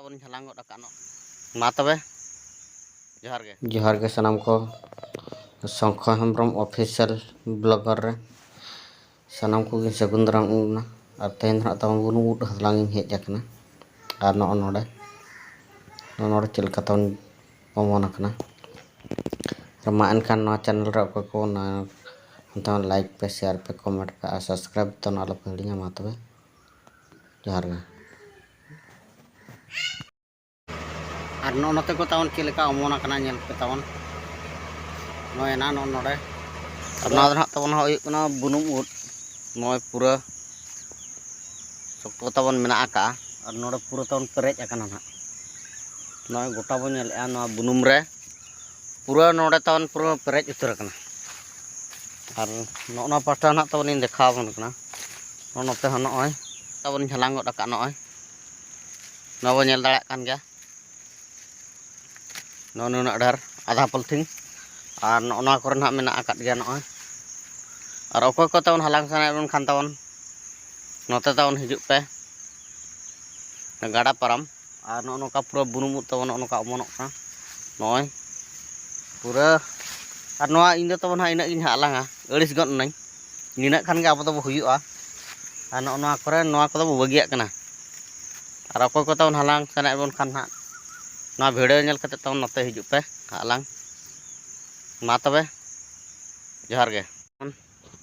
ᱛᱟᱵᱚᱱ ᱡᱷᱟᱞᱟᱝ ᱜᱚᱫ ᱟᱠᱟᱫ ᱢᱟ ᱛᱚᱵᱮ ᱡᱚᱦᱟᱨ ᱜᱮ ᱥᱟᱱᱟᱢ ᱠᱚ ᱥᱚᱝᱠᱷᱚ ᱦᱮᱢᱵᱨᱚᱢ ᱚᱯᱷᱤᱥᱤᱭᱟᱞ ᱵᱞᱚᱜᱟᱨ ᱨᱮ ᱥᱟᱱᱟम ᱠᱚᱜᱮ ᱥᱟᱹᱜᱩᱱ ᱫᱟᱨᱟᱢ ᱮᱢᱟ ᱟᱨ ᱛᱮᱦᱮᱧ ᱫᱚ ᱛᱟᱵᱚᱱ ᱵᱩᱱᱩᱢ ᱩᱫ ᱦᱟᱞᱟᱝ ᱤᱧ ᱦᱮᱡ ᱟᱠᱟᱱᱟ ᱟᱨ ᱱᱚᱰᱮ ᱪᱮᱫ ᱞᱮᱠᱟ ᱛᱟᱵᱚᱱ ᱚᱢᱚᱱ ᱟᱠᱟᱱᱟ ᱢᱟ ᱮᱱᱠᱷᱟन ᱱᱚᱣᱟ ᱪᱮᱱᱮᱞ ᱨᱮ ᱚᱠᱚᱭ ᱠᱚ लाइक पे शेयर पे कमेंट पे और सब्सक्राइब तो आलो पे हिड़िया मा तबे जोहार गे और नोते को तावन चेक लेका अमोन आकना नेल पे तावन नय ना नोडे और ना दना तावन हुयुग कना बुनुम उद नय पूरा सकतो तावन मेना आका और नोडे पूरा तावन पेरेज आकना ना नय गोटा बन नेलआ ना बुनुम रे पूरा नोडे तावन पूरा पेरेज उतर आकना और नोना पाटा ना तावन इन देखा बन कना नोते ह नय तावन झलांग गड आका नय नबो नेल दाड़ा कान गया नुना डार आधा पॉलिथीन और नोना करे ना मेना आकाद गया नय और अकय को तावन हालांग साना बन खान तावन नोते तावन हिजुग पे गाड़ा पाराम और नोका पूरा बुनुम तावन नोका अमनक का नय पूरा और नोआ इन दो तावन इना गिन हालांगा अड़िस गन नई निना खान गे अब दो हुयुआ और नोना करे नोआ को दो बगिया कना और अकय को तावन हालांग साना बन खान ना ना भिडियो नेल कते तावन नते हिजुग पे हालांग मा तबे जोहार गे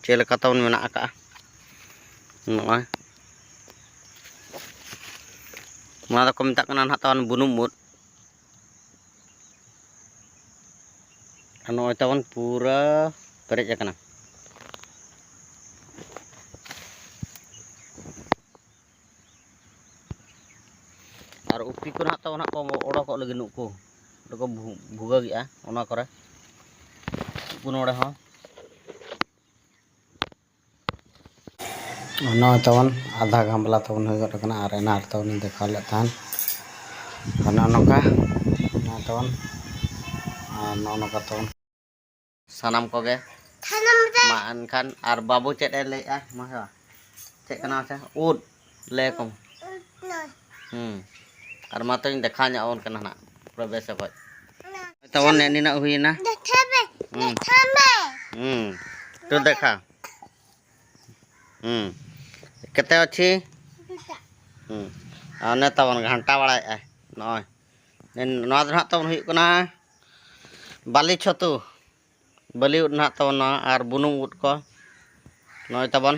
चेक लेका तावन मेना आका नय मा दो को मेता कना ना तावन बुनुम उद नय तावन पूरा पेरेज आकना और उपी को ना तावन को ओडोक लगे नुको भुगा गया ओना करे नोड़े हो नय तावन आधा गामला तावन हो गट कना और एना तावन देखा ले तान नोका ना तावन नोका तावन सानाम कोगे मा अनखान और बाबू चेक ए लेआ मा चेक कना से उद ले कम और मातो देखा nya on kana na पूरा बेस को तावन नेनी ना हुईना तो देखा केते अछि आने तावन घंटा बड़ा नय ना दना तावन हुई कना बाली छतु बाली उद ना तावन और बुनुम उद को नय तावन